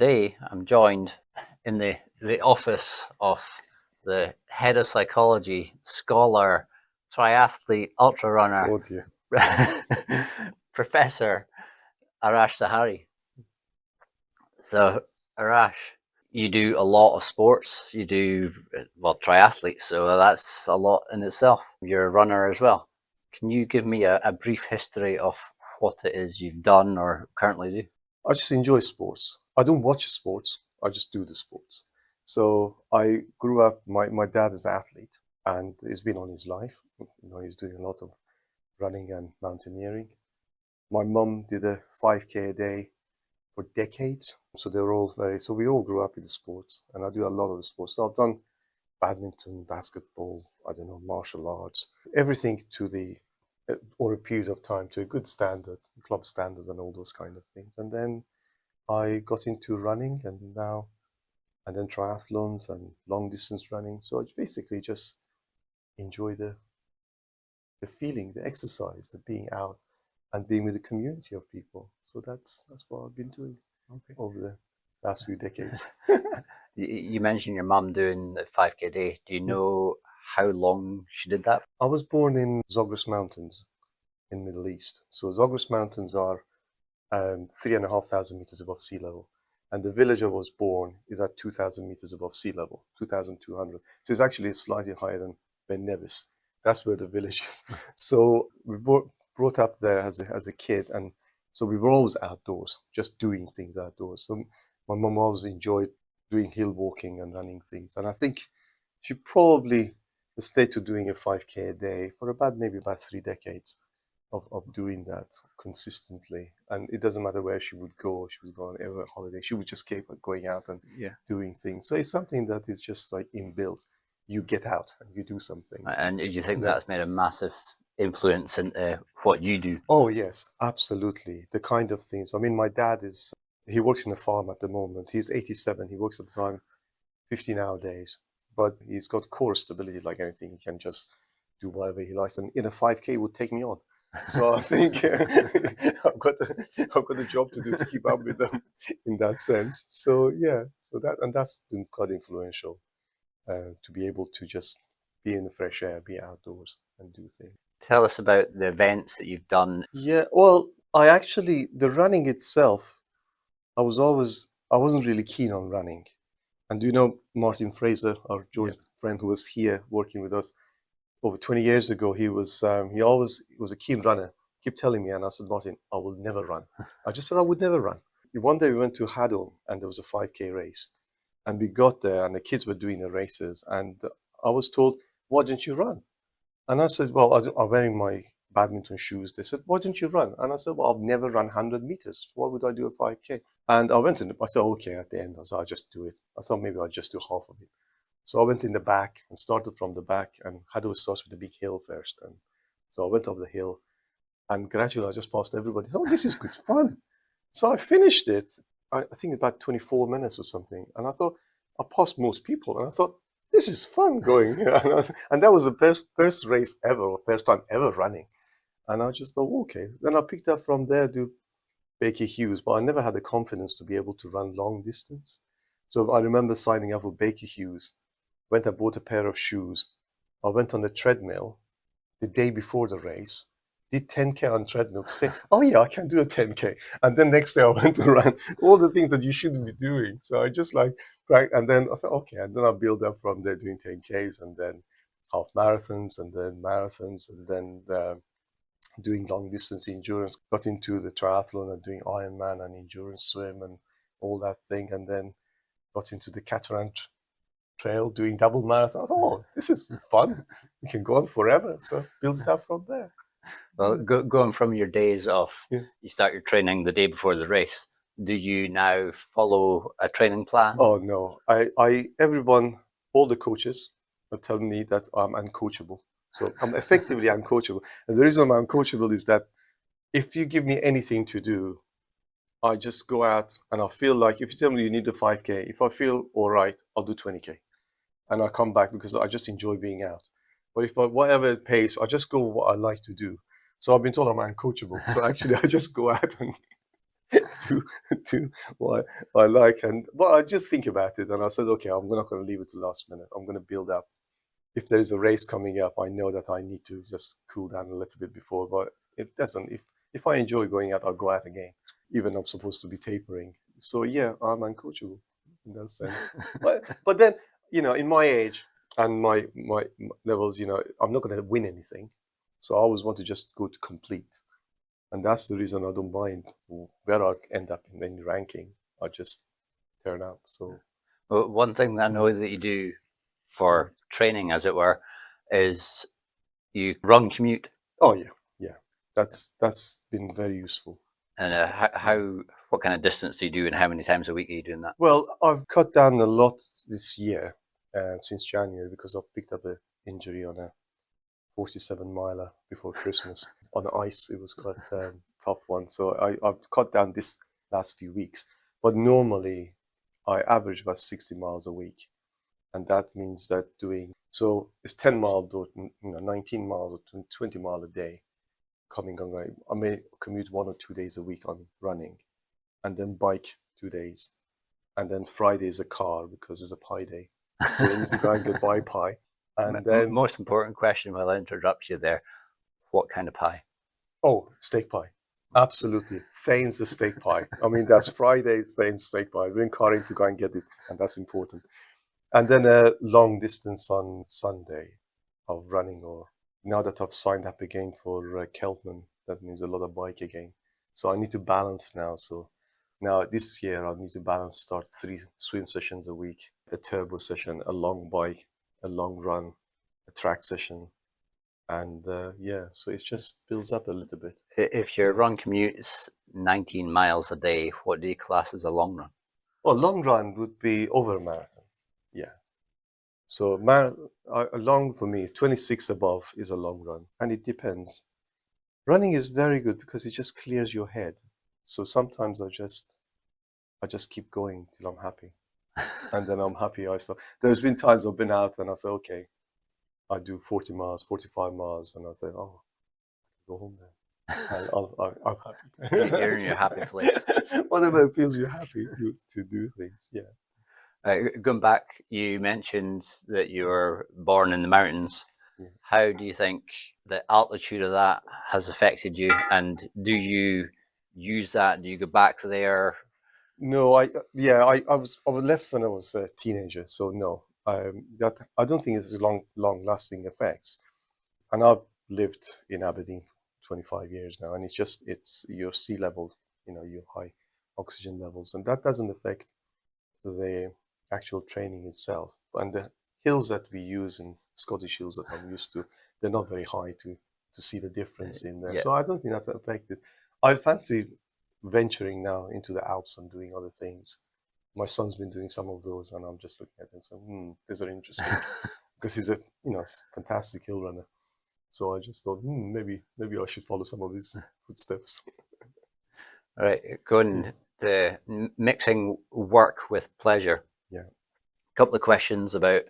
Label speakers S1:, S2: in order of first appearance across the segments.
S1: today I'm joined in the office of the head of psychology, scholar, triathlete, ultra runner,
S2: Oh dear.
S1: Professor Arash Sahraie. So, Arash, you do a lot of sports. You do, well, triathletes, so that's a lot in itself. You're a runner as well. Can you give me a brief history of what it is you've done or currently do?
S2: I just enjoy sports. I don't watch sports. I just do the sports. So I grew up, my dad is an athlete and he's been on his life. He's doing a lot of running and mountaineering. My mum did a 5K a day for decades. So so we all grew up with the sports and I do a lot of the sports. So I've done badminton, basketball, I don't know, martial arts, everything or a period of time to a good standard, club standards and all those kind of things. And then I got into running and then triathlons and long distance running. So I basically just enjoy the feeling, the exercise, the being out and being with a community of people. So that's what I've been doing over the last few decades.
S1: You mentioned your mum doing the 5K a day. Do you
S2: Yeah.
S1: know how long she did that?
S2: I was born in Zagros Mountains in Middle East. So Zagros Mountains are 3,500 meters above sea level. And the village I was born is at 2,000 meters above sea level, 2,200. So it's actually slightly higher than Ben Nevis. That's where the village is. So we brought up there as a kid. And so we were always outdoors, just doing things outdoors. So my mom always enjoyed doing hill walking and running things. And I think she probably stayed to doing a 5K a day for maybe about 3 decades of doing that consistently. And it doesn't matter where she would go on every holiday, she would just keep going out and doing things. So it's something that is just like inbuilt. You get out and you do something.
S1: And do you think that's made a massive influence into what you do?
S2: Oh yes, absolutely. The kind of things. I mean, my dad he works in a farm at the moment. He's 87. He works at the time 15-hour days, but he's got core stability like anything. He can just do whatever he likes. And in a 5K would take me on. So I think I've got a job to do to keep up with them in that sense. So yeah, that's been quite influential to be able to just be in the fresh air, be outdoors, and do things.
S1: Tell us about the events that you've done.
S2: Yeah, well, the running itself, I wasn't really keen on running. And do you know Martin Fraser, our George friend who was here working with us over 20 years ago? He was a keen runner. He kept telling me, and I said, Martin, I will never run. I just said I would never run. One day we went to Haddon and there was a 5K race. And we got there and the kids were doing the races. And I was told, why don't you run? And I said, well, I'm wearing my badminton shoes. They said, why don't you run? And I said, well, I've never run 100 meters. Why would I do a 5K? And I went in, I said, okay, at the end. I said, I'll just do it. I thought maybe I'll just do half of it. So I went in the back and started from the back and had to start with the big hill first. And so I went up the hill and gradually I just passed everybody. Oh, this is good fun. So I finished it, I think about 24 minutes or something. And I thought, I passed most people. And I thought, this is fun going. And that was the first race ever, or first time ever running. And I just thought, okay. Then I picked up from there to Baker Hughes, but I never had the confidence to be able to run long distance. So I remember signing up with Baker Hughes, went and bought a pair of shoes. I went on the treadmill the day before the race, did 10K on treadmill to say, oh yeah, I can do a 10K. And then next day I went to run all the things that you shouldn't be doing. So I just and then I thought, okay, and then I build up from there doing 10Ks and then half marathons and then doing long distance endurance, got into the triathlon and doing Ironman and endurance swim and all that thing. And then got into the Cataract Trail doing double marathon. I thought, oh, this is fun. We can go on forever. So build it up from there.
S1: Well, going from your days of, you start your training the day before the race. Do you now follow a training plan?
S2: Oh no, all the coaches are telling me that I'm uncoachable. So I'm effectively uncoachable. And the reason I'm uncoachable is that if you give me anything to do, I just go out and I feel like if you tell me you need a 5K, if I feel all right, I'll do 20K. And I'll come back because I just enjoy being out. But whatever pace, I just go what I like to do. So I've been told I'm uncoachable. So actually I just go out and do do what I like. And well, I just think about it, and I said, okay, I'm not going to leave it to last minute. I'm going to build up. If there is a race coming up, I know that I need to just cool down a little bit before. But it doesn't. If I enjoy going out, I'll go out again, even though I'm supposed to be tapering. So yeah, I'm uncoachable in that sense. But then, in my age and my levels, I'm not going to win anything. So I always want to just go to complete. And that's the reason I don't mind where I end up in any ranking. I just turn up. So
S1: Well, one thing that I know that you do
S2: mm.
S1: for training, as it were, is you run commute.
S2: Oh yeah, yeah. That's been very useful.
S1: And
S2: Yeah.
S1: what kind of distance do you do, and how many times a week are you doing that?
S2: Well, I've cut down a lot this year since January because I've picked up an injury on a 47 miler before Christmas on ice. It was quite tough one. So I've cut down this last few weeks. But normally I average about 60 miles a week. And that means that so it's 10 miles or 19 miles or 20 miles a day coming and going. I may commute 1 or 2 days a week on running and then bike 2 days. And then Friday is a car because it's a pie day. So we need to go and get buy pie. And then,
S1: Most important question while I interrupt you there: what kind of pie?
S2: oh, steak pie. Absolutely. Thane's a steak pie. I mean, that's Friday, Thane's steak pie. We're in Karin to go and get it. And that's important. And then a long distance on Sunday of running, or now that I've signed up again for Keltman, that means a lot of bike again. So I need to balance now. So now this year I need to start 3 swim sessions a week, a turbo session, a long bike, a long run, a track session. And yeah, so it just builds up a little bit.
S1: If your
S2: Yeah.
S1: run commute is 19 miles a day, what do you class as a long run?
S2: Well, long run would be over a marathon. Yeah. So a long for me, 26 above is a long run, and it depends. Running is very good because it just clears your head. So sometimes I just keep going till I'm happy, and then I'm happy. There's been times I've been out and I say, okay, I do 40 miles, 45 miles, and I say, oh, go home then. And I'm
S1: You're in your happy place.
S2: happy. Whatever feels you happy to do things. Yeah.
S1: Going back, you mentioned that you were born in the mountains.
S2: Yeah.
S1: How do you think the altitude of that has affected you? And do you use that? Do you go back there?
S2: No, I was left when I was a teenager, so no, that I don't think it has long lasting effects. And I've lived in Aberdeen for 25 years now, and it's your sea level, your high oxygen levels, and that doesn't affect the actual training itself. And the hills that we use in Scottish hills that I'm used to, they're not very high to see the difference in there.
S1: Yeah.
S2: So I don't think that's affected. I fancy venturing now into the Alps and doing other things. My son's been doing some of those, and I'm just looking at him saying, these are interesting because he's a fantastic hill runner. So I just thought, maybe I should follow some of his footsteps.
S1: All right,
S2: Mm.
S1: going to mixing work with pleasure.
S2: Yeah.
S1: A couple of questions about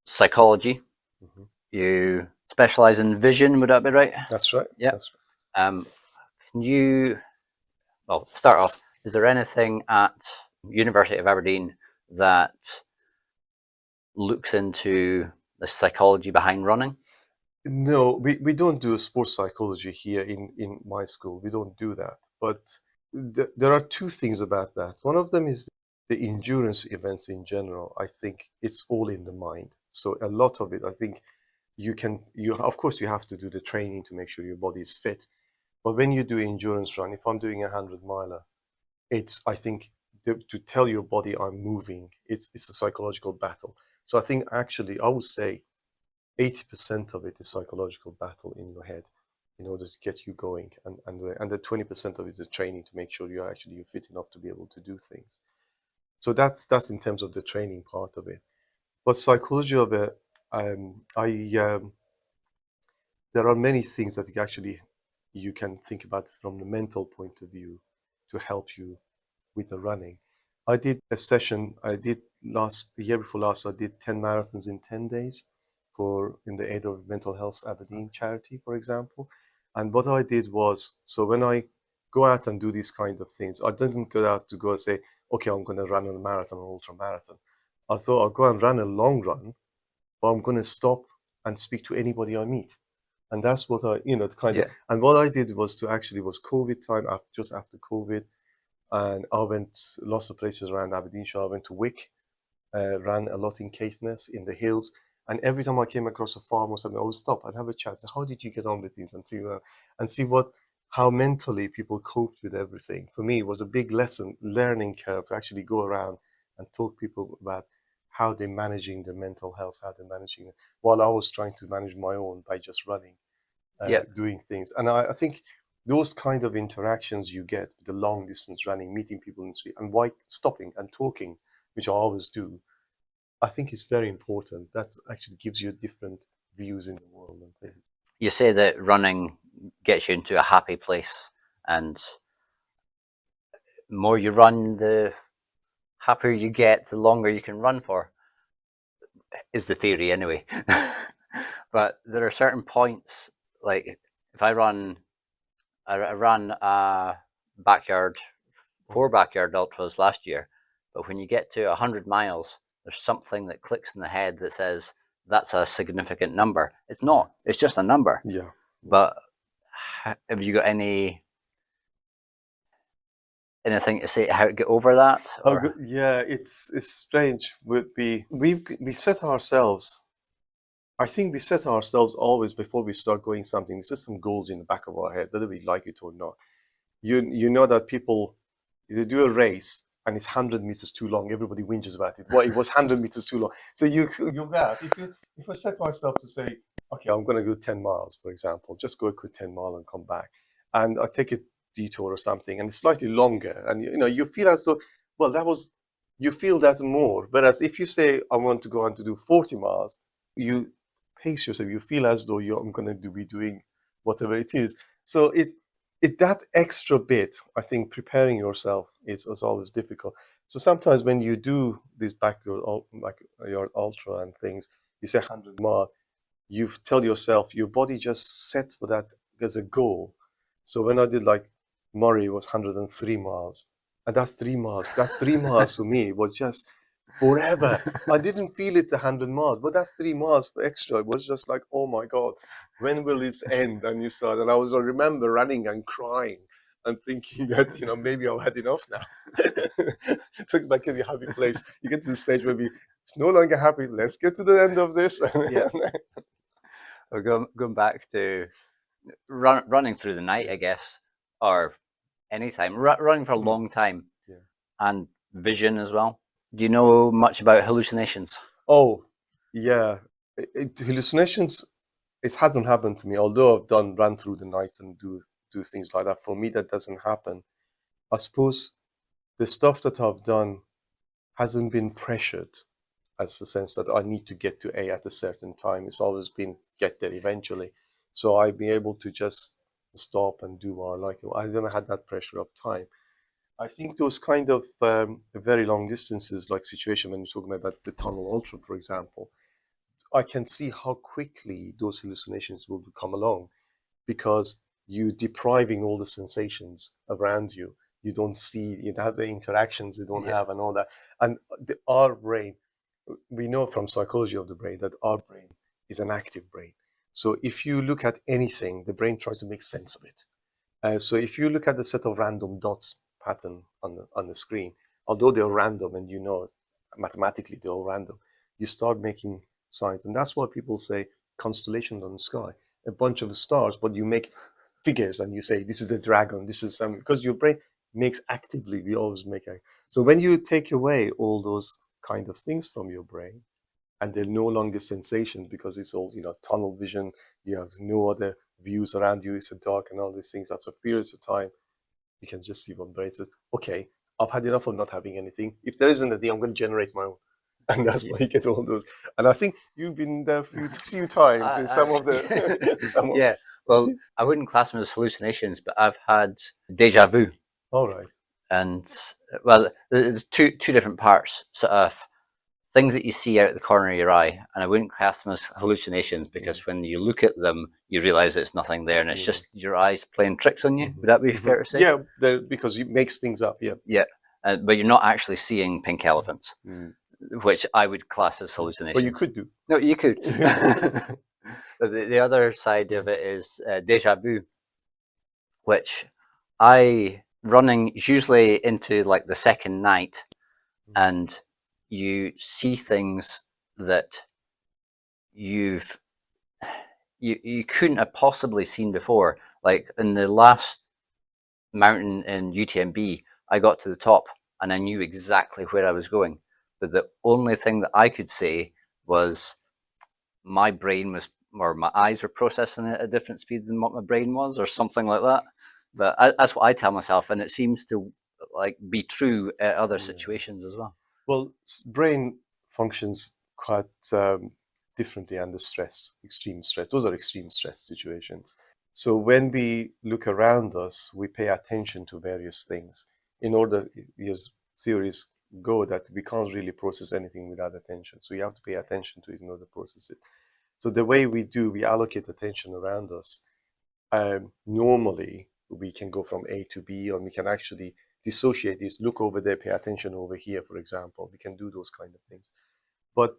S1: psychology.
S2: Hmm.
S1: You specialize in vision, would that be right?
S2: That's right.
S1: Yeah.
S2: That's
S1: Can you, well, start off, is there anything at University of Aberdeen that looks into the psychology behind running?
S2: No, we don't do sports psychology here in my school. We don't do that. But there are two things about that. One of them is the endurance events in general. I think it's all in the mind. So a lot of it, I think of course you have to do the training to make sure your body is fit. But when you do endurance run, if I'm doing 100 miler, I think to tell your body I'm moving, it's a psychological battle. So I think actually I would say 80% of it is psychological battle in your head in order to get you going, and the 20% of it is training to make sure you're fit enough to be able to do things. So that's in terms of the training part of it. But psychology of it, I there are many things that you can think about from the mental point of view to help you with the running. I did a session. I did the year before last. I did 10 marathons in 10 days in the aid of Mental Health Aberdeen charity, for example. And what I did was, so when I go out and do these kind of things. I didn't go out to go and say, okay, I'm going to run a marathon or ultra marathon. I thought I'll go and run a long run, but I'm going to stop and speak to anybody I meet. And that's what I, kind of,
S1: Yeah.
S2: and what I did was to actually was COVID time, just after COVID. And I went lots of places around Aberdeenshire. I went to Wick, ran a lot in Caithness, in the hills. And every time I came across a farm or something, I would stop and have a chat. So how did you get on with things? And see how mentally people coped with everything. For me, it was a big learning curve to actually go around and talk to people about how they're managing their mental health, how they're managing it, while I was trying to manage my own by just running,
S1: Yeah.
S2: doing things. And I think those kind of interactions you get with the long distance running, meeting people in the street, and why stopping and talking, which I always do, I think is very important. That's actually gives you different views in the world and things.
S1: You say that running gets you into a happy place, and more you run, the happier you get, the longer you can run for, is the theory anyway. But there are certain points, like if I ran a backyard,
S2: Mm.
S1: 4 backyard ultras last year, but when you get to 100 miles, there's something that clicks in the head that says that's a significant number. It's
S2: Yeah,
S1: not, it's just a number.
S2: yeah, yeah.
S1: But have you got anything to say how to get over that?
S2: Oh,
S1: Or
S2: yeah, it's strange. We set ourselves. I think we set ourselves always before we start going something. We set some goals in the back of our head, whether we like it or not. You know that people, if they do a race and it's 100 meters too long, everybody whinges about it. Well, it was 100 meters too long. So you got if I set myself to say, okay, I'm going to go 10 miles, for example, just go a quick 10 mile and come back, and I take a detour or something, and it's slightly longer, and you feel as though, well, you feel that more. Whereas if you say I want to go on to do 40 miles, you pace yourself. You feel as though I'm going to be doing whatever it is. So that extra bit, I think, preparing yourself is always difficult. So sometimes when you do this backyard, like your ultra and things, you say 100 mile, you tell yourself your body just sets for that as a goal. So when I did like Murray was 103 miles, and that's 3 miles. That's 3 miles for me was just forever. I didn't feel it 100 miles, but that's 3 miles for extra. It was just like, oh my God, when will this end? And you start, and I remember running and crying and thinking that, maybe I've had enough now. Took back in the happy place. You get to the stage where it's no longer happy. Let's get to the end of this.
S1: yeah, or going back to running through the night, I guess, or anytime, running for a
S2: Mm,
S1: long time,
S2: yeah.
S1: and vision as well. Do you know much about hallucinations?
S2: Oh, yeah. Hallucinations, it hasn't happened to me, although I've done run through the night and do things like that. For me, that doesn't happen. I suppose the stuff that I've done hasn't been pressured as the sense that I need to get to A at a certain time. It's always been get there eventually. So I've been able to just stop and do what I like. I never had that pressure of time. I think those kind of very long distances, like situation when you're talking about the tunnel ultra, for example, I can see how quickly those hallucinations will come along because you're depriving all the sensations around you. You don't see, you have the interactions you don't
S1: Yeah,
S2: have and all that. And our brain, we know from psychology of the brain that our brain is an active brain. So if you look at anything, the brain tries to make sense of it. So if you look at the set of random dots pattern on the screen, although they're random and mathematically they're all random, you start making signs. And that's why people say constellations on the sky, a bunch of stars, but you make figures and you say, this is a dragon, this is something, because your brain makes actively, we always make. So when you take away all those kind of things from your brain, and they're no longer sensations because it's all, tunnel vision, you have no other views around you, it's a dark and all these things. After periods of time, you can just see one brain says, okay, I've had enough of not having anything. If there isn't anything, I'm going to generate my own. And that's
S1: yeah.
S2: why you get all those. And I think you've been there a few times in some of the some of
S1: Yeah. Well, I wouldn't class them as hallucinations, but I've had deja vu,
S2: all right.
S1: and well, there's two different parts. Sort of things that you see out of the corner of your eye, and I wouldn't class them as hallucinations because when you look at them, you realize it's nothing there, and it's just your eyes playing tricks on you. Would that be fair to say?
S2: Yeah, because it makes things up. Yeah.
S1: Yeah, but you're not actually seeing pink elephants, which I would class as hallucinations.
S2: Well, you could do.
S1: No, you could. The other side of it is deja vu, which I running usually into like the second night, and you see things that you've you couldn't have possibly seen before. Like in the last mountain in UTMB, I got to the top and I knew exactly where I was going. But the only thing that I could say was my brain was, or my eyes were processing it at a different speed than what my brain was, or something like that. But that's what I tell myself, and it seems to like be true at other situations as well.
S2: Well, brain functions quite differently under stress, extreme stress. Those are extreme stress situations. So when we look around us, we pay attention to various things. In order, as theories go, that we can't really process anything without attention. So you have to pay attention to it in order to process it. So the way we do, we allocate attention around us. Normally, we can go from A to B, or we can actually dissociate this, look over there, pay attention over here, for example. We can do those kind of things. But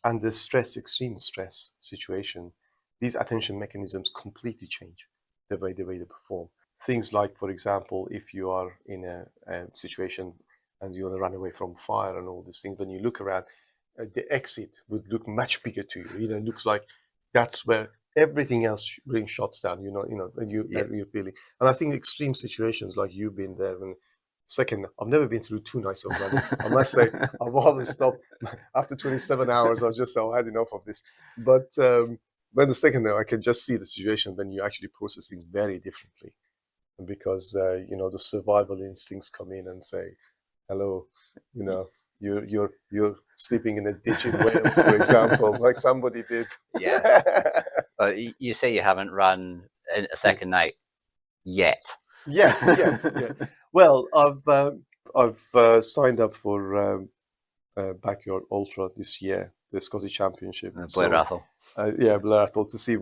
S2: under stress, extreme stress situation, these attention mechanisms completely change the way they perform. Things like, for example, if you are in a situation and you want to run away from fire and all these things, when you look around, the exit would look much bigger to you. You know, it looks like that's where everything else really shuts down. When you're feeling. And I think extreme situations like you've been there. And second, I've never been through 2 nights of running. I must say, I've always stopped after 27 hours. I was just, I had enough of this. But when the second, I can just see the situation when you actually process things very differently, because the survival instincts come in and say, hello, you're sleeping in a ditch in Wales, for example, like somebody did.
S1: Yeah. You say you haven't run a second night yet.
S2: Yeah. Well, I've signed up for Backyard Ultra this year, the Scottish Championship.
S1: Blair Athol.
S2: Blair Athol, to see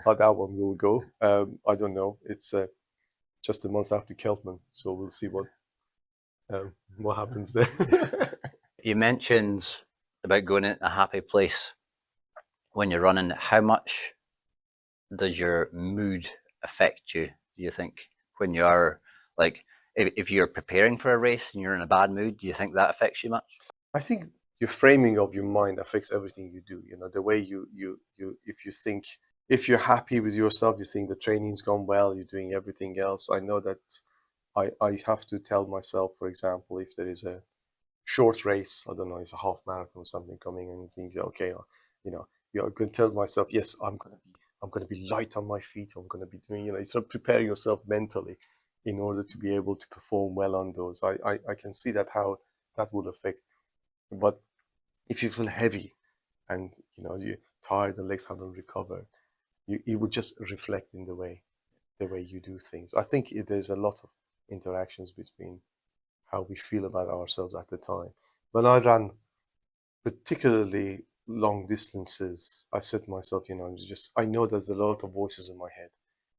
S2: how that one will go. I don't know. It's just a month after Keltman, so we'll see what happens there.
S1: You mentioned about going in a happy place when you're running. How much does your mood affect you, do you think, when you are, like, if you're preparing for a race and you're in a bad mood, do you think that affects you much?
S2: I think your framing of your mind affects everything you do. The way if you're happy with yourself, you think the training's gone well, you're doing everything else. I know that I have to tell myself, for example, if there is a short race, I don't know, it's a half marathon or something coming, and you think, okay, you're going to tell myself, yes, I'm going to be light on my feet. I'm going to be doing, you sort of preparing yourself mentally in order to be able to perform well on those. I can see that how that will affect. But if you feel heavy and you're tired, the legs haven't recovered, it would just reflect in the way you do things. I think there's a lot of interactions between how we feel about ourselves at the time. When I run particularly long distances, I said to myself, I know there's a lot of voices in my head,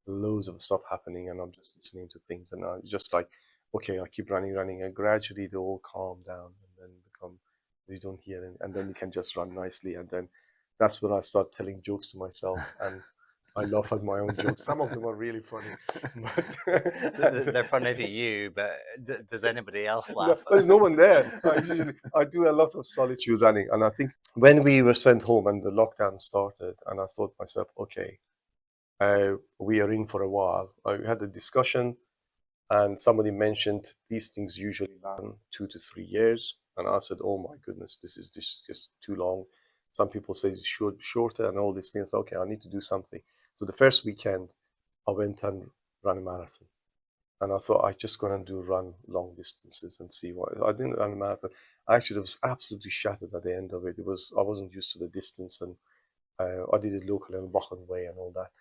S2: loads of stuff happening, and I'm just listening to things, and I just like, okay, I keep running, and gradually they all calm down and then become, you don't hear it, and then you can just run nicely, and then that's when I start telling jokes to myself, and I laugh at my own jokes. Some of them are really funny. But
S1: they're funny to you, but does anybody else laugh?
S2: No, there's no one there. I do a lot of solitude running. And I think when we were sent home and the lockdown started, and I thought to myself, okay, we are in for a while. I had a discussion, and somebody mentioned these things usually run 2 to 3 years. And I said, oh my goodness, this is just too long. Some people say it should be shorter and all these things. Okay, I need to do something. So the first weekend, I went and ran a marathon. And I thought, I'm just going to run long distances and see what. I didn't run a marathon. I actually was absolutely shattered at the end of it. I wasn't used to the distance, and I did it locally on Bochen Way and all that.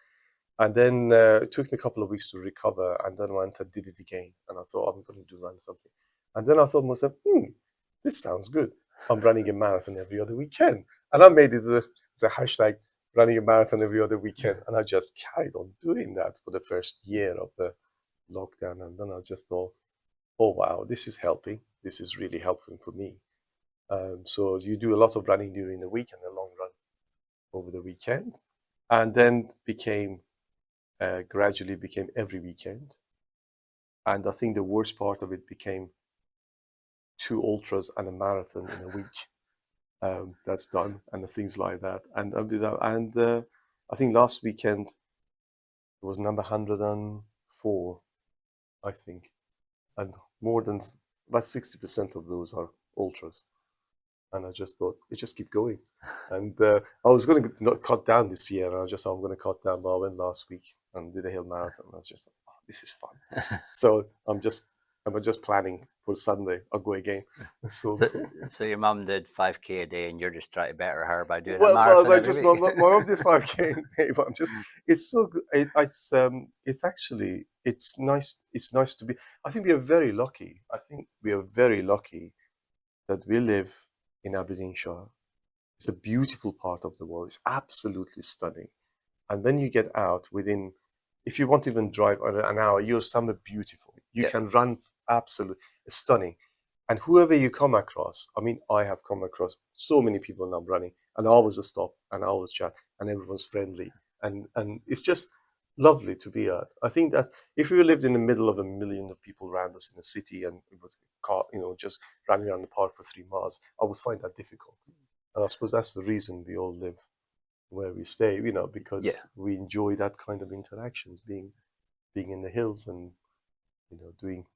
S2: And then it took me a couple of weeks to recover, and then I went and did it again. And I thought, I'm going to run something. And then I thought to myself, this sounds good. I'm running a marathon every other weekend. And I made it as a hashtag, running a marathon every other weekend. And I just carried on doing that for the first year of the lockdown. And then I just thought, oh, wow, this is helping. This is really helpful for me. So you do a lot of running during the week and a long run over the weekend. And then gradually became every weekend. And I think the worst part of it became 2 ultras and a marathon in a week. That's done, and things like that. And I think last weekend it was number 104, I think, and more than about 60% of those are ultras. And I just thought, it just keep going. And I was going to not cut down this year, and I'm going to cut down. But I went last week and did a hill marathon. And I was just like, oh, this is fun. So I'm just planning for Sunday. I'll go again. So,
S1: So your mum did 5K a day, and you're just trying to better her by doing a
S2: well,
S1: marathon
S2: I
S1: every
S2: just my
S1: week.
S2: mom did 5K, but I'm just it's so good. It's actually it's nice. It's nice to be. I think we are very lucky. I think we are very lucky that we live in Aberdeenshire. It's a beautiful part of the world. It's absolutely stunning. And then you get out within, if you want to even drive an hour, you're somewhere beautiful. You
S1: Yeah.
S2: can run absolutely stunning. And whoever you come across, I mean, I have come across so many people now running, and I always stop and I always chat, and everyone's friendly, and it's just lovely to be at. I think that if we lived in the middle of a million of people around us in a city, and it was car, just running around the park for 3 miles, I would find that difficult. And I suppose that's the reason we all live where we stay,
S1: Yeah.
S2: because we enjoy that kind of interactions, being in the hills and doing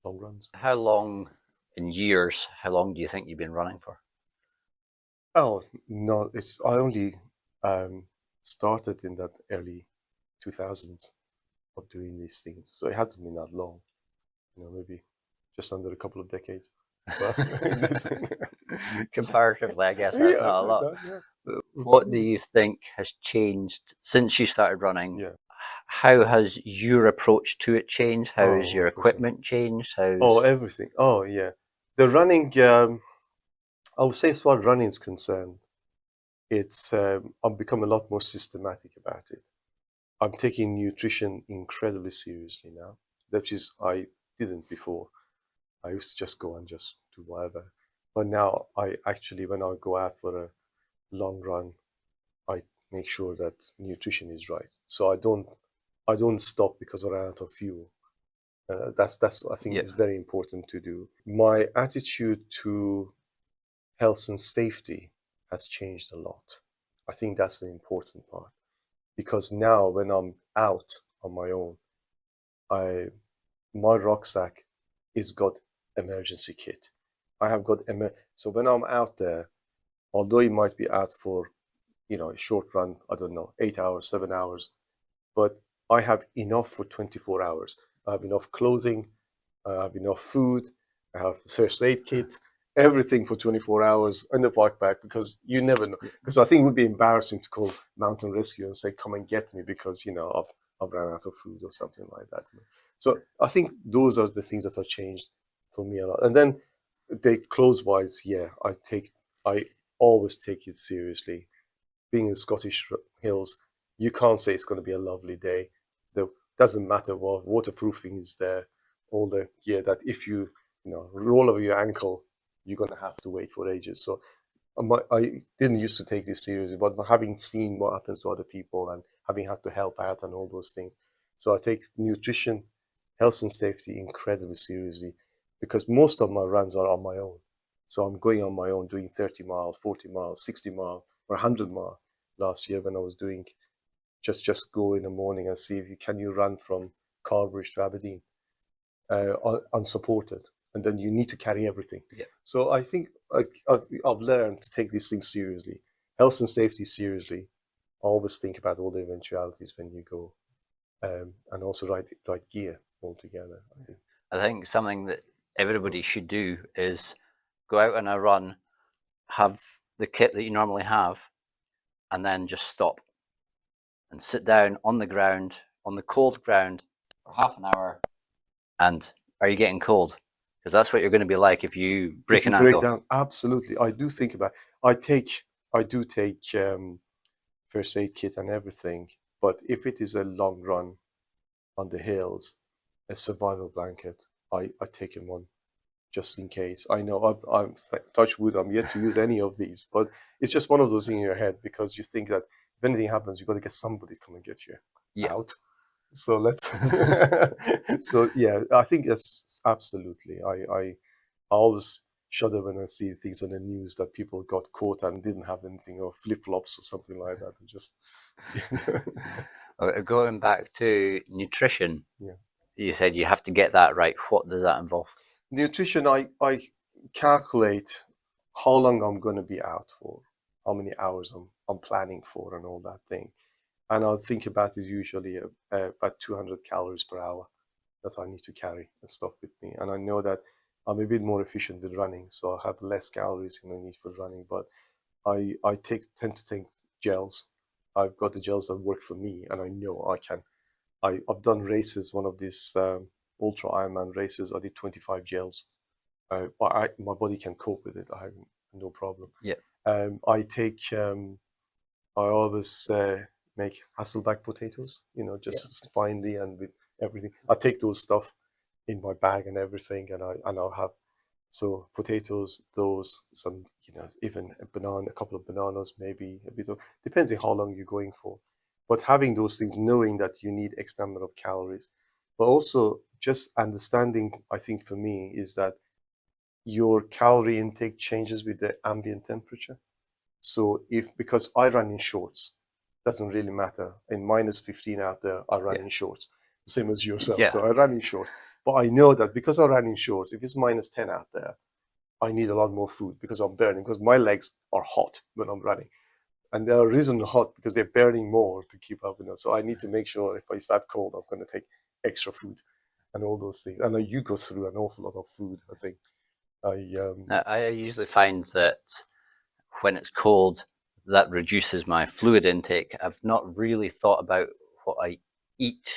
S2: long runs.
S1: How long in years? How long do you think you've been running for?
S2: Oh no, it's I only um, started in that early 2000s of doing these things, so it hasn't been that long. Maybe just under a couple of decades. But
S1: Comparatively, I guess that's
S2: yeah,
S1: not a lot.
S2: yeah.
S1: What do you think has changed since you started running?
S2: Yeah.
S1: How has your approach to it changed? How has
S2: Oh,
S1: your
S2: everything.
S1: equipment changed?
S2: Oh,
S1: How's
S2: everything. Oh, yeah. The running. I would say, as far as running is concerned, it's I've become a lot more systematic about it. I'm taking nutrition incredibly seriously now. That is, I didn't before. I used to just go and just do whatever. But now I actually, when I go out for a long run, I make sure that nutrition is right. So I don't stop because I ran out of fuel. That's I think
S1: yeah,
S2: is very important to do. My attitude to health and safety has changed a lot. I think that's the important part because now when I'm out on my own, I my rucksack is got emergency kit. I have got so when I'm out there, although it might be out for a short run, I don't know, 8 hours, 7 hours, but I have enough for 24 hours. I have enough clothing, I have enough food, I have first aid kit, everything for 24 hours in the backpack because you never know. Because I think it would be embarrassing to call mountain rescue and say, come and get me because, I've run out of food or something like that. So I think those are the things that have changed for me a lot. And then the clothes wise, yeah, I always take it seriously. Being in Scottish hills, you can't say it's going to be a lovely day. It doesn't matter what waterproofing is there, all the gear that if you roll over your ankle, you're going to have to wait for ages. So I didn't used to take this seriously, but having seen what happens to other people and having had to help out and all those things, so I take nutrition, health and safety incredibly seriously because most of my runs are on my own. So I'm going on my own, doing 30 miles, 40 miles, 60 miles, or 100 miles last year when I was doing just go in the morning and see if you can you run from Carbridge to Aberdeen unsupported, and then you need to carry everything.
S1: yeah.
S2: So I think I've learned to take these things seriously, health and safety seriously. Always think about all the eventualities when you go, and also right gear altogether. I think.
S1: I think something that everybody should do is go out on a run, have the kit that you normally have, and then just stop and sit down on the ground, on the cold ground, for half an hour. And are you getting cold? Because that's what you're going to be like if you
S2: If
S1: break
S2: you
S1: an
S2: break
S1: ankle.
S2: down, absolutely. I do think about. I do take first aid kit and everything. But if it is a long run on the hills, a survival blanket, I take in one just in case. I know I'm touch wood. I'm yet to use any of these, but it's just one of those things in your head because you think that if anything happens, you've got to get somebody to come and get you
S1: Yeah.
S2: out. So let's. So yeah, I think that's absolutely. I always shudder when I see things on the news that people got caught and didn't have anything or flip flops or something like that. And just
S1: Going back to nutrition,
S2: yeah.
S1: you said you have to get that right. What does that involve?
S2: Nutrition, I calculate how long I'm going to be out for, how many hours I'm planning for, and all that thing. And I'll think about it usually about 200 calories per hour that I need to carry and stuff with me. And I know that I'm a bit more efficient with running, so I have less calories in I need for running. But I tend to take gels. I've got the gels that work for me, and I know I can. I've done races, one of these ultra Ironman races. I did 25 gels. My body can cope with it. I have no problem.
S1: Yeah.
S2: I take. I always make Hasselback potatoes.
S1: Yeah.
S2: Just finely and with everything. I take those stuff in my bag and everything, and I'll have so potatoes, those some even a banana, a couple of bananas, maybe a bit of depends on how long you're going for. But having those things, knowing that you need X number of calories, but also just understanding, I think for me is that your calorie intake changes with the ambient temperature. So if because I run in shorts, doesn't really matter. In minus 15 out there, I run
S1: Yeah.
S2: in shorts, the same as yourself.
S1: Yeah.
S2: So I run in shorts. But I know that because I run in shorts, if it's minus 10 out there, I need a lot more food because I'm burning, because my legs are hot when I'm running. And they're reason hot because they're burning more to keep up with it. So I need to make sure if I start cold, I'm going to take extra food and all those things. And you go through an awful lot of food, I think. I
S1: Now, I usually find that when it's cold, that reduces my fluid intake. I've not really thought about what I eat,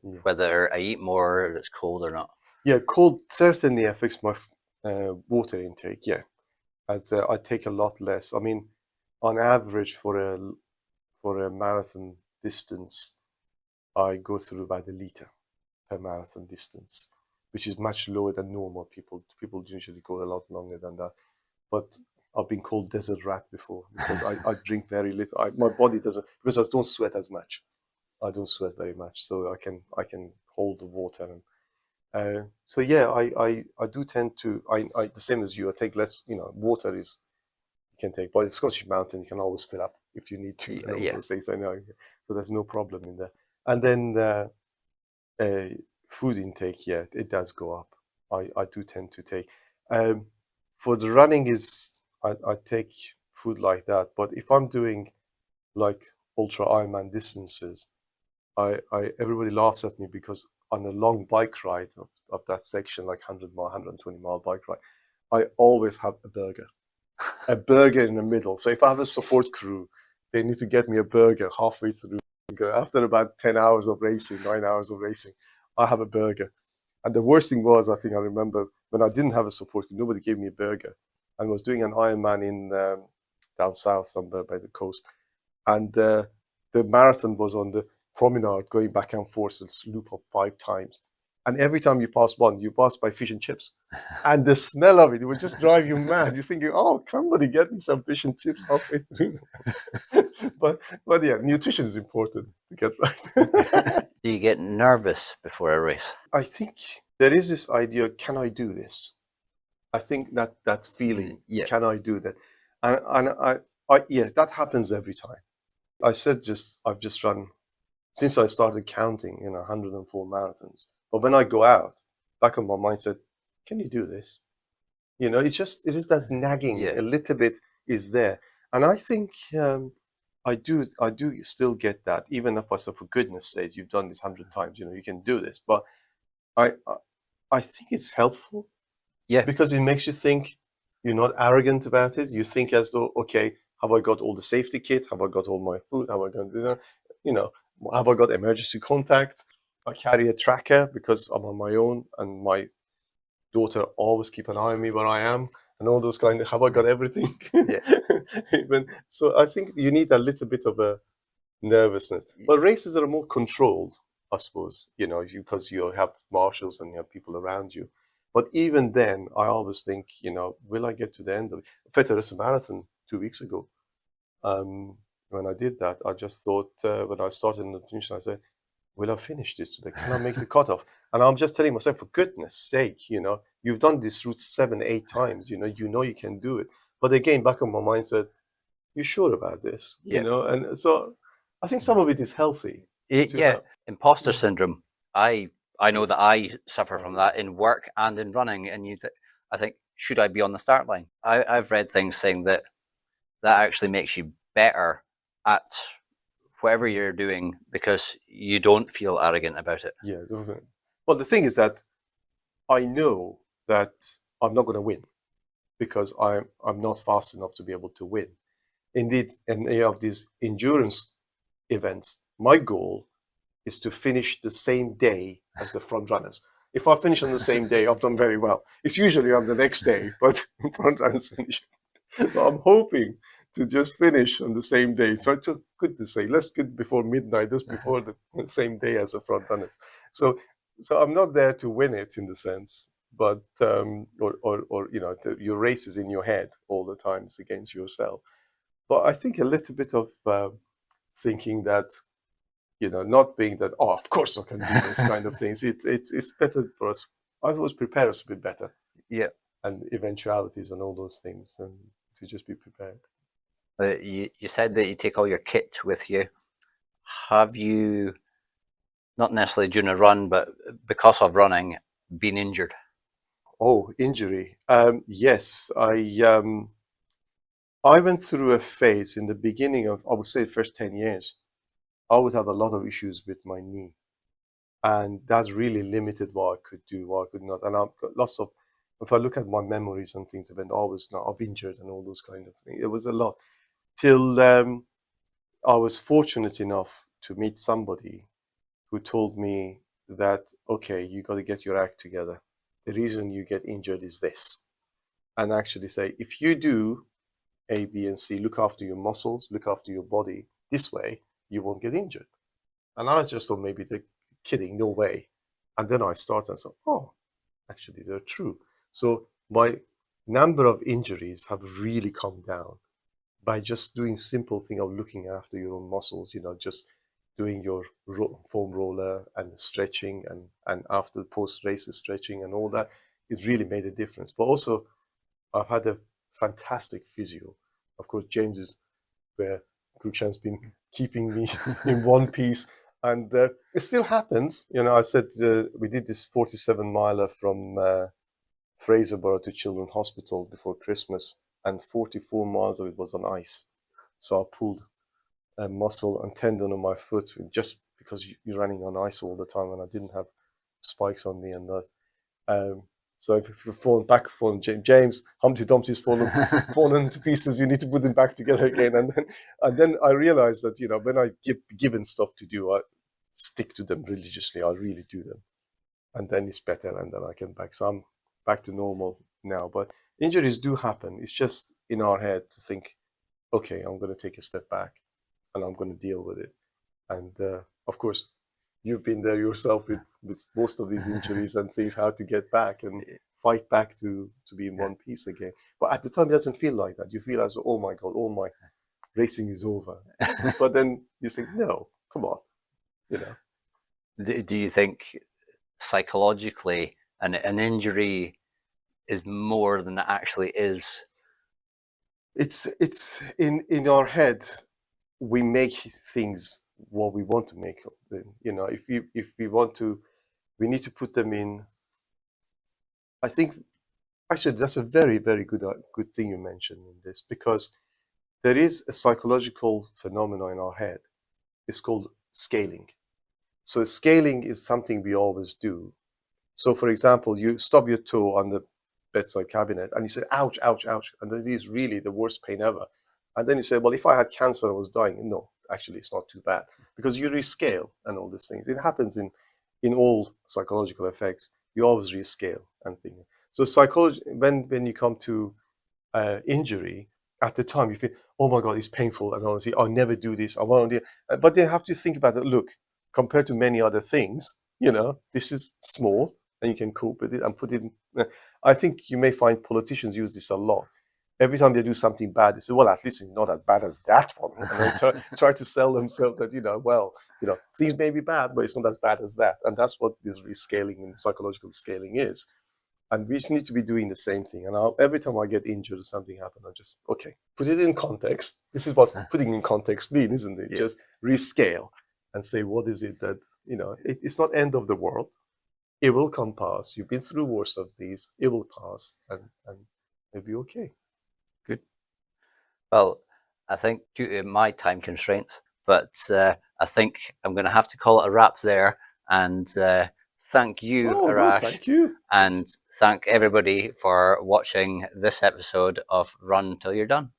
S2: yeah.
S1: whether I eat more if it's cold or not.
S2: Yeah, cold certainly affects my water intake. Yeah, as I take a lot less. I mean, on average for a marathon distance, I go through about a liter per marathon distance, which is much lower than normal people. People usually go a lot longer than that. But I've been called desert rat before because I drink very little. My body doesn't because I don't sweat as much. I don't sweat very much, so I can hold the water and so yeah, I do tend to I the same as you. I take less. Water is you can take, but the Scottish Mountain you can always fill up if you need to, and all
S1: Yeah.
S2: those things. I know, so there's no problem in there. And then uh, food intake, yeah, it does go up. I do tend to take. Um, for the running is I take food like that, but if I'm doing like ultra Ironman distances, I everybody laughs at me because on a long bike ride of that section, like 100 mile, 120-mile bike ride, I always have a burger in the middle. So if I have a support crew, they need to get me a burger halfway through. After about 10 hours of racing, 9 hours of racing, I have a burger. And the worst thing was, I think I remember when I didn't have a support crew, nobody gave me a burger, and was doing an Ironman in down south somewhere by the coast, and the marathon was on the promenade going back and forth and loop of 5 times. And every time you pass one, you pass by fish and chips. And the smell of it would just drive you mad. You're thinking, oh, somebody get me some fish and chips halfway through. but yeah, nutrition is important to get right.
S1: Do you get nervous before a race?
S2: I think there is this idea, can I do this? I think that feeling,
S1: Yeah.
S2: can I do that? And yes, that happens every time. I've just run since I started counting, 104 marathons. But when I go out, back of my mind said, can you do this? It is that nagging
S1: Yeah.
S2: a little bit is there. And I think I do still get that, even if I say, for goodness sake, you've done this 100 times, you can do this. But I think it's helpful
S1: Yeah.
S2: because it makes you think you're not arrogant about it. You think as though, okay, have I got all the safety kit? Have I got all my food? Have I got, you know, have I got emergency contact? I carry a tracker because I'm on my own and my daughter always keep an eye on me where I am and all those kind of, have I got everything?
S1: Yeah.
S2: So I think you need a little bit of a nervousness. But races are more controlled, I suppose, because you have marshals and you have people around you. But even then, I always think, will I get to the end of it? Fetter's marathon 2 weeks ago. When I did that, I just thought, when I started in the finish, I said, will I finish this today? Can I make the cutoff? And I'm just telling myself, for goodness sake, you've done this route 7, 8 times, you can do it. But again, back on my mind said, you sure about this?
S1: Yeah.
S2: And so I think some of it is healthy to
S1: Yeah.
S2: have.
S1: Imposter
S2: Yeah,
S1: syndrome. I know
S2: yeah.
S1: that I suffer
S2: Oh
S1: from
S2: yeah,
S1: that in work and in running. And I think, should I be on the start line? I've read things saying that actually makes you better at whatever you're doing because you don't feel arrogant about it.
S2: yeah. Well, the thing is that I know that I'm not going to win because I'm not fast enough to be able to win. Indeed, in any of these endurance events, my goal is to finish the same day as the front runners. If I finish on the same day, I've done very well. It's usually on the next day, but front runners finish. But I'm hoping to just finish on the same day. Try to, good to say, let's get before midnight, just before the same day as the front runners. So, so I'm not there to win it in the sense, but or your race is in your head all the times against yourself. But I think a little bit of thinking that not being that, oh, of course I can do this kind of things. It's better for us. I always prepare us a bit better
S1: Yeah.
S2: and eventualities and all those things than to just be prepared.
S1: You said that you take all your kit with you. Have you, not necessarily during a run, but because of running, been injured?
S2: Oh, injury. Yes, I went through a phase in the beginning of, I would say, the first 10 years. I would have a lot of issues with my knee. And that really limited what I could do, what I could not. And I've got lots of, if I look at my memories and things, I've been always not, I've injured and all those kind of things. It was a lot. Till I was fortunate enough to meet somebody who told me that, okay, you got to get your act together. The reason you get injured is this. And actually say, if you do A, B, and C, look after your muscles, look after your body this way, you won't get injured. And I just thought maybe they're kidding, no way. And then I started and said, oh, actually, they're true. So my number of injuries have really come down by just doing simple thing of looking after your own muscles, just doing your foam roller and stretching and after the post race stretching and all that. It really made a difference. But also I've had a fantastic physio. Of course, James is where Cruikshank's been keeping me in one piece. And it still happens. I said we did this 47 miler from Fraserburgh to Children's Hospital before Christmas, and 44 miles of it was on ice. So I pulled a muscle and tendon on my foot just because you're running on ice all the time, and I didn't have spikes on me and that. Um, so if you've fallen back, fallen James, Humpty Dumpty's fallen to pieces. You need to put them back together again. And then I realized that when I given stuff to do, I stick to them religiously. I really do them, and then it's better, and then I can back. So I'm back to normal now. But injuries do happen. It's just in our head to think, okay, I'm going to take a step back, and I'm going to deal with it. And of course, you've been there yourself with most of these injuries and things, how to get back and fight back to be in
S1: Yeah.
S2: one piece again. But at the time, it doesn't feel like that. You feel as, oh my God, all my racing is over. But then you think, no, come on, you know.
S1: Do you think psychologically an injury is more than it actually is?
S2: It's in our head, we make things what we want to make them. If we want to, we need to put them in. I think actually that's a very, very good thing you mentioned in this, because there is a psychological phenomenon in our head. It's called scaling. So scaling is something we always do. So for example, you stub your toe on the bedside cabinet and you say, ouch, ouch, ouch. And it is really the worst pain ever. And then you say, well, if I had cancer, I was dying. No, actually, it's not too bad, because you rescale and all these things. It happens in all psychological effects. You always rescale and things. So psychology, when you come to injury, at the time you feel, oh my God, it's painful, and honestly, I'll never do this. I won't do. But they have to think about it. Look, compared to many other things, this is small, and you can cope with it and put it in. I think you may find politicians use this a lot. Every time they do something bad, they say, well, at least it's not as bad as that one. And they try to sell themselves that, well, things may be bad, but it's not as bad as that. And that's what this rescaling and psychological scaling is. And we just need to be doing the same thing. And every time I get injured or something happens, I just, okay, put it in context. This is what putting in context means, isn't it?
S1: Yeah.
S2: Just rescale and say, what is it that, it's not end of the world. It will come past. You've been through worse of these. It will pass, and it'll be okay.
S1: Good. Well, I think due to my time constraints, but I think I'm going to have to call it a wrap there. And thank you,
S2: Oh, no,
S1: Arash,
S2: thank you.
S1: and thank everybody for watching this episode of Run Till You're Done.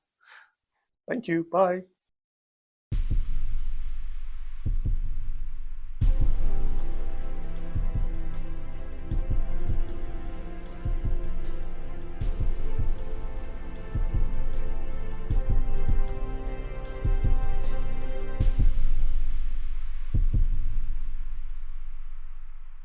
S2: Thank you. Bye.